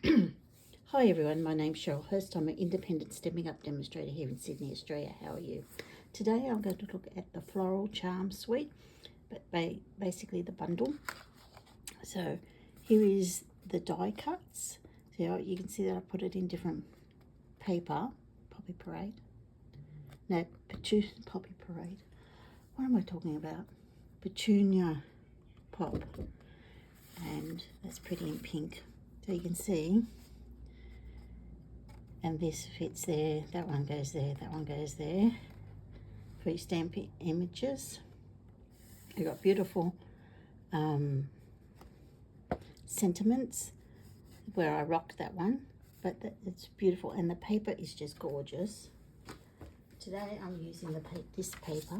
Hi everyone, my name's Cheryl Hurst. I'm an independent Stepping Up demonstrator here in Sydney, Australia. How are you? Today I'm going to look at the Floral Charm Suite, but basically the bundle. So here is the die cuts. So you can see that I put it in different paper. Poppy Parade. No, Poppy Parade. What am I talking about? Petunia Pop. And that's pretty in pink. So you can see, and this fits there, that one goes there, that one goes there. For your Stampin images. I got beautiful sentiments where I rocked that one, but it's beautiful, and the paper is just gorgeous. Today I'm using this paper,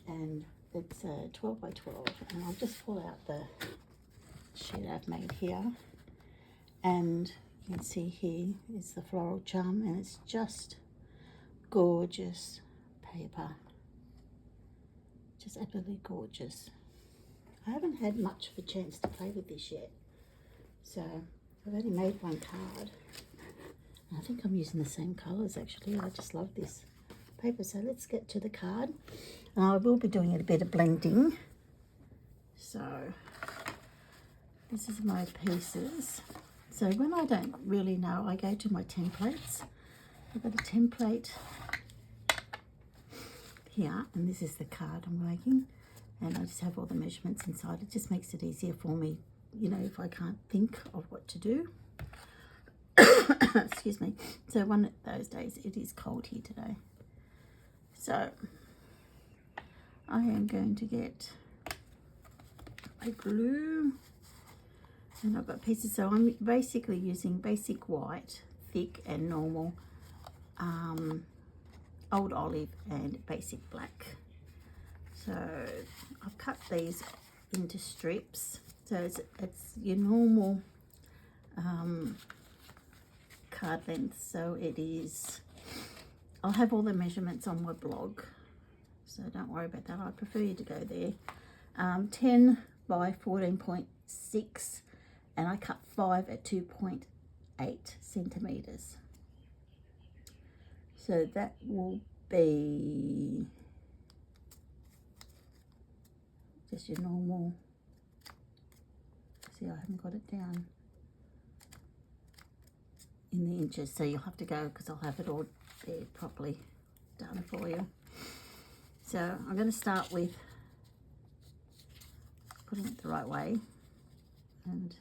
and it's 12 by 12, and I'll just pull out the sheet I've made here, and you can see here is the floral charm, and it's just gorgeous paper, just absolutely gorgeous. I haven't had much of a chance to play with this yet, so I've only made one card. I think I'm using the same colours actually. I just love this paper. So let's get to the card, and I will be doing a bit of blending. So this is my pieces. So when I don't really know, I go to my templates. I've got a template here, and this is the card I'm making, and I just have all the measurements inside. It just makes it easier for me, you know, if I can't think of what to do. Excuse me. So one of those days, it is cold here today. So I am going to get my glue, and I've got pieces. So I'm basically using basic white, thick and normal, old olive and basic black. So I've cut these into strips. So it's your normal card length. So it is, I'll have all the measurements on my blog, so don't worry about that. I prefer you to go there. 10 by 14.6, and I cut 5 at 2.8 centimeters. So that will be just your normal. See, I haven't got it down in the inches, so you'll have to go, because I'll have it all there properly done for you. So I'm going to start with putting it the right way, and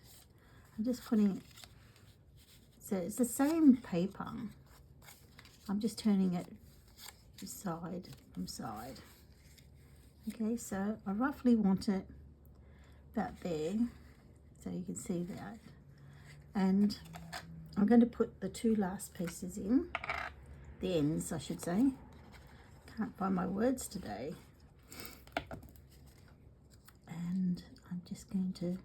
I'm just putting it, so it's the same paper, I'm just turning it side from side. Okay, so I roughly want it about there, so you can see that. And I'm going to put the two last pieces in, the ends I should say. Can't find my words today. And I'm just going to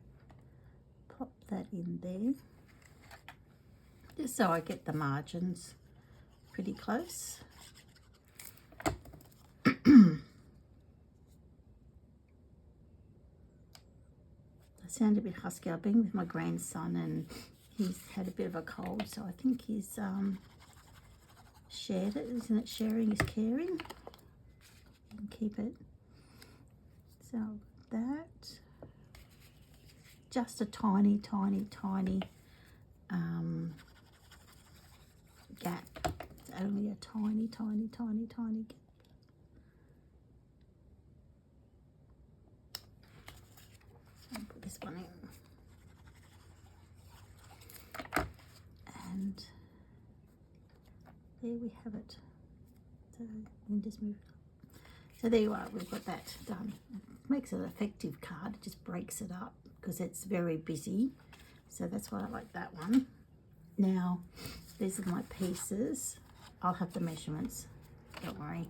pop that in there, just so I get the margins pretty close. I sound a bit husky. I've been with my grandson, and he's had a bit of a cold, so I think he's shared it. Isn't it sharing is caring? You can keep it. So that, just a tiny gap. It's only a tiny gap. I'll put this one in. And there we have it. So we can just move it up. So there you are, we've got that done. It makes it an effective card, it just breaks it up because it's very busy. So that's why I like that one. Now, these are my pieces. I'll have the measurements, don't worry.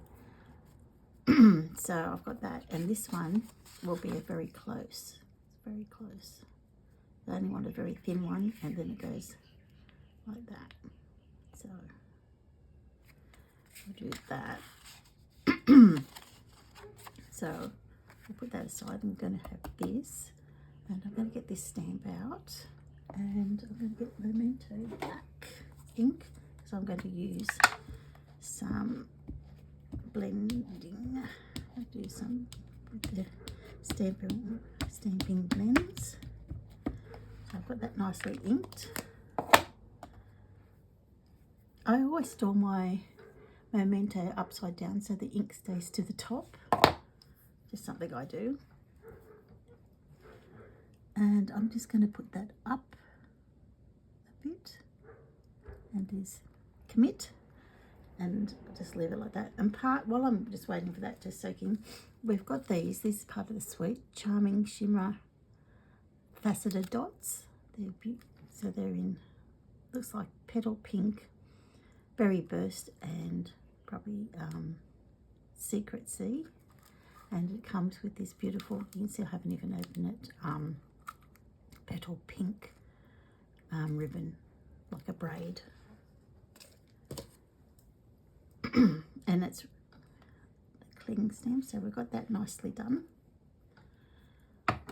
So I've got that, and this one will be a very close. It's very close. I only want a very thin one, and then it goes like that. So I'll do that. So I'll put that aside. I'm going to have this. And I'm going to get this stamp out, and I'm going to get Memento black ink, because I'm going to use some blending. I'll do some with the stamping blends. So I've got that nicely inked. I always store my Memento upside down so the ink stays to the top. Just something I do. And I'm just going to put that up a bit and just commit, and just leave it like that. And while I'm just waiting for that to soak in, we've got these. This is part of the suite, Charming Shimmer Faceted Dots. So they're in, looks like petal pink, berry burst, and probably secret sea. And it comes with this beautiful, you can see I haven't even opened it, petal pink ribbon, like a braid. And it's the cling stamp, so we've got that nicely done.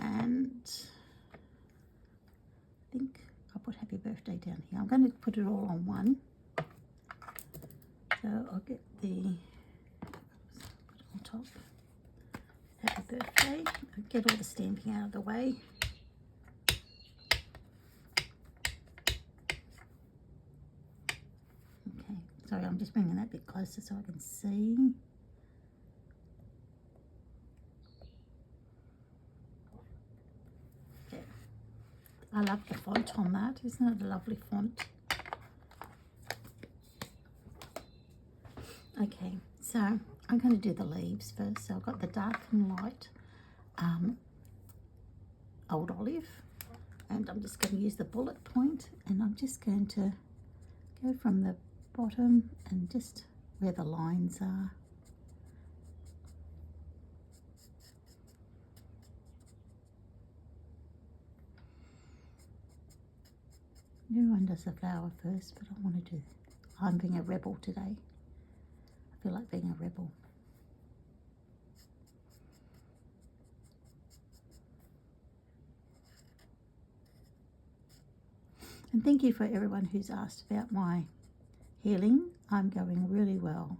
And I think I'll put happy birthday down here. I'm going to put it all on one. So I'll get the, put it on top, happy birthday. I'll get all the stamping out of the way. Okay, sorry, I'm just bringing that a bit closer so I can see. Okay. I love the font on that. Isn't it a lovely font? Okay, so I'm going to do the leaves first. So I've got the dark and light old olive, and I'm just going to use the bullet point, and I'm just going to go from the bottom and just where the lines are. Everyone does the flower first, but I want to do, I'm being a rebel today. I feel like being a rebel. And thank you for everyone who's asked about my healing. I'm going really well.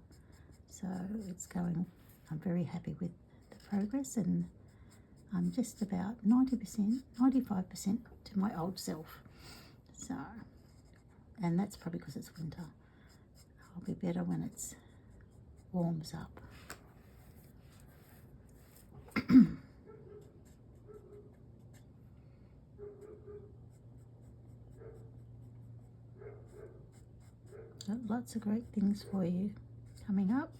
So it's going, I'm very happy with the progress, and I'm just about 90%, 95% to my old self. So, and that's probably because it's winter. I'll be better when it's warms up. So lots of great things for you coming up.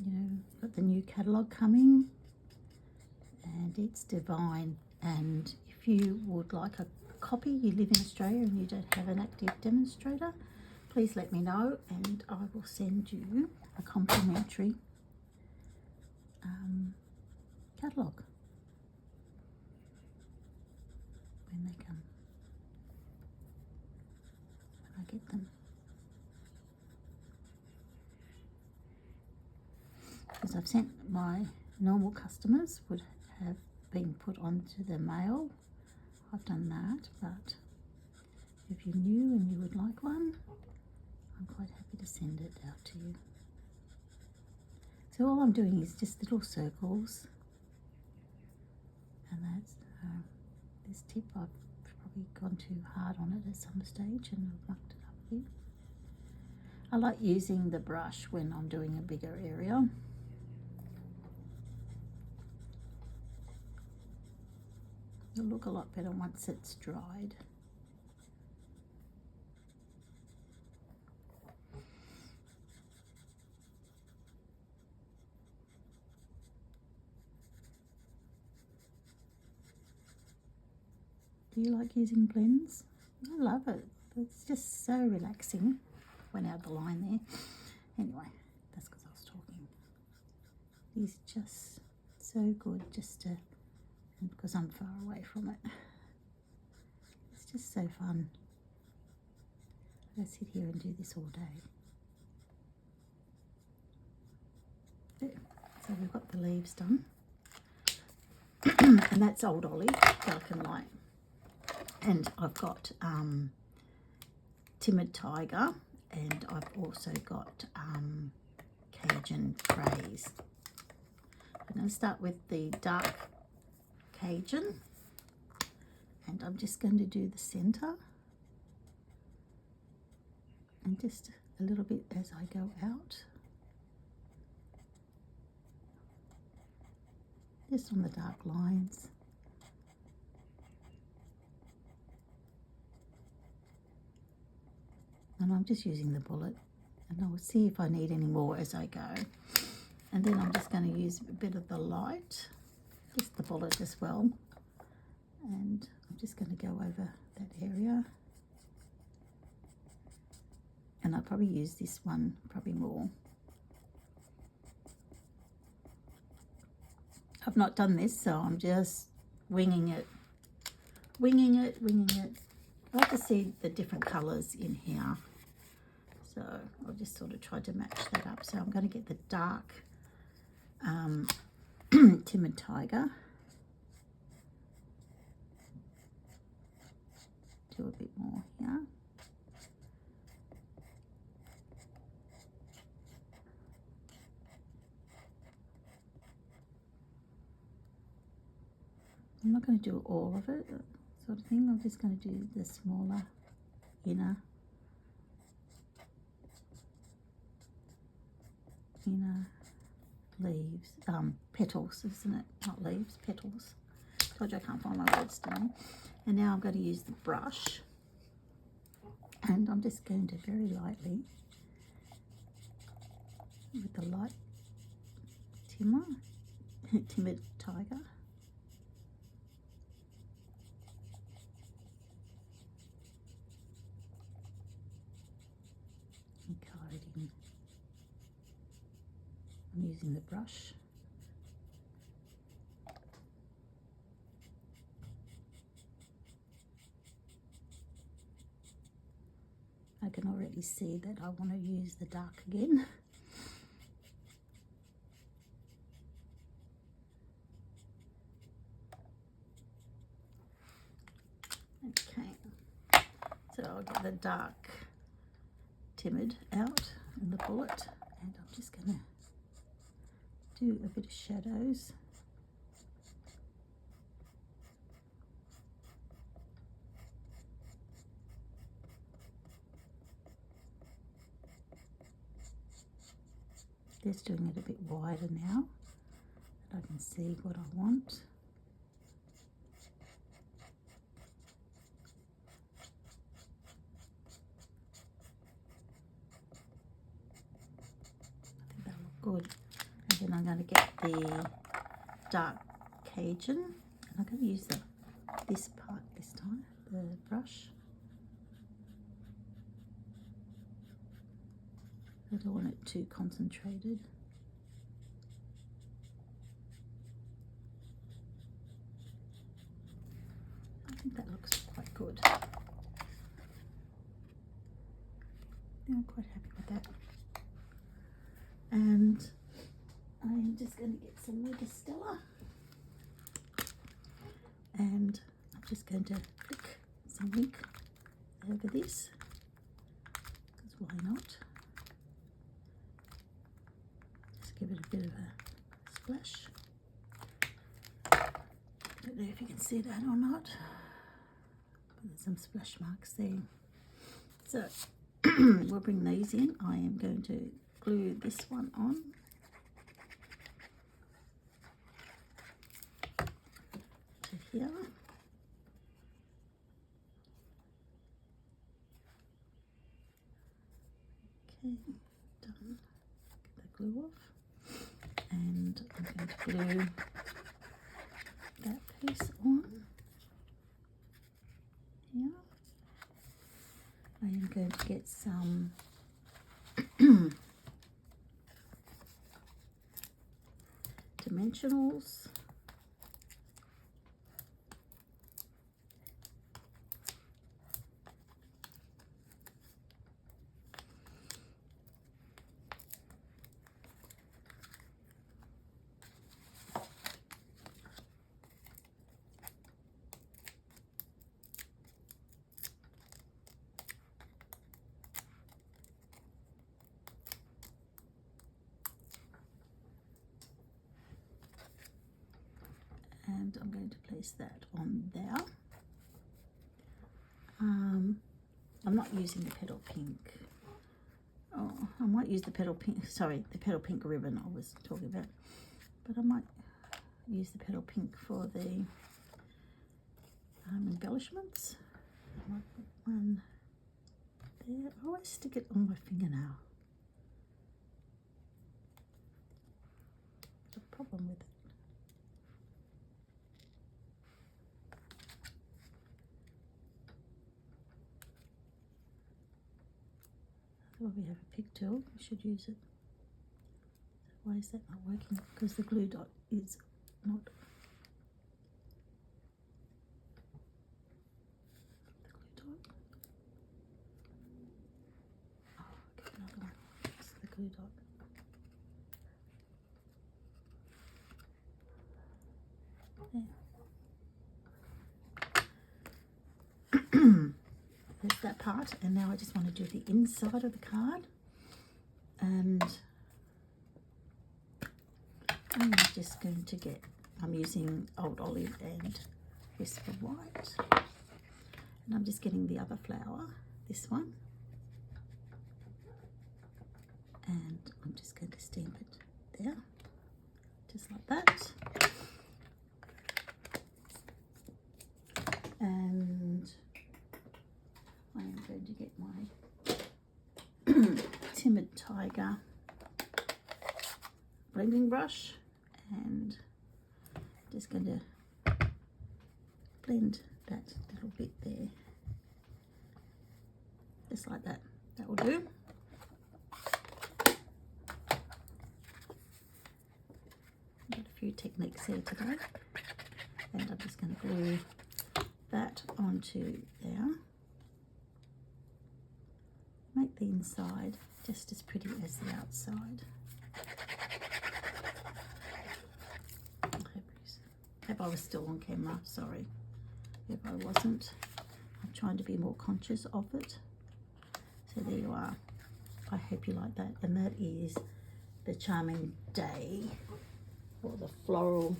You know, got the new catalogue coming, and it's divine. And if you would like a copy, you live in Australia and you don't have an active demonstrator, please let me know, and I will send you a complimentary catalogue when they come, when I get them. Because I've sent my normal customers would have been put onto the mail. I've done that, but if you're new and you would like one, I'm quite happy to send it out to you. So all I'm doing is just little circles, and that's this tip. I've probably gone too hard on it at some stage and I've mucked it up a bit. I like using the brush when I'm doing a bigger area. It'll look a lot better once it's dried. Do you like using blends? I love it. It's just so relaxing. Went out of the line there. Anyway, that's because I was talking. These are just so good just to, and because I'm far away from it. It's just so fun. I sit here and do this all day. There. So we've got the leaves done. and that's Old Olive, dark and light. And I've got Timid Tiger, and I've also got Cajun Craze. I'm going to start with the dark Cajun, and I'm just going to do the center and just a little bit as I go out, just on the dark lines. And I'm just using the bullet, and I'll see if I need any more as I go. And then I'm just going to use a bit of the light, just the bullet as well. And I'm just going to go over that area. And I'll probably use this one probably more. I've not done this, so I'm just winging it. I like to see the different colours in here. So I'll just sort of try to match that up. So I'm going to get the dark Timid Tiger. Do a bit more here. I'm not going to do all of it, sort of thing. I'm just going to do the smaller inner leaves, petals, isn't it? Not leaves, petals. Told you I can't find my words today. And now I'm going to use the brush, and I'm just going to very lightly, with the light Timid Tiger. And colour it in. I'm using the brush. I can already see that I want to use the dark again. Okay, so I'll get the dark Timid out in the bullet, and I'm just going to do a bit of shadows. Just doing it a bit wider now, that I can see what I want. I think that'll look good. And then I'm going to get the dark Cajun, and I'm going to use this part this time, the brush. I don't want it too concentrated. I think that looks quite good. Yeah, I'm quite happy with that. And I'm just going to get some Mega Stella, and I'm just going to flick some ink over this, because why not? Just give it a bit of a splash. Don't know if you can see that or not. There's some splash marks there. So we'll bring these in. I am going to glue this one on. To here. Okay, done. Get the glue off. And I'm going to glue that piece on here. I am going to get some dimensionals. and I'm going to place that on there. I'm not using the petal pink. Oh, I might use the petal pink, sorry, the petal pink ribbon I was talking about, but I might use the petal pink for the embellishments. I might put one there. I always stick it on my fingernail. There's a problem with it. Well, we have a pig tool, we should use it. Why is that not working? Because the glue dot is not. The glue dot. Oh, get another one. It's the glue dot. There. There's that part, and now I just want to do the inside of the card, and I'm just going to get, I'm using Old Olive and Whisper White, and I'm just getting the other flower, this one, and I'm just going to stamp it there, just like that. And I am going to get my Timid Tiger blending brush, and just going to blend that little bit there, just like that. That will do. Got a few techniques here today, and I'm just going to glue that onto there. Make the inside just as pretty as the outside. I hope I was still on camera, sorry if I wasn't. I'm trying to be more conscious of it. So there you are. I hope you like that. And that is the Charming Day, or the Floral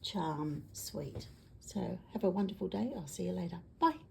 Charm Suite. So have a wonderful day. I'll see you later. Bye.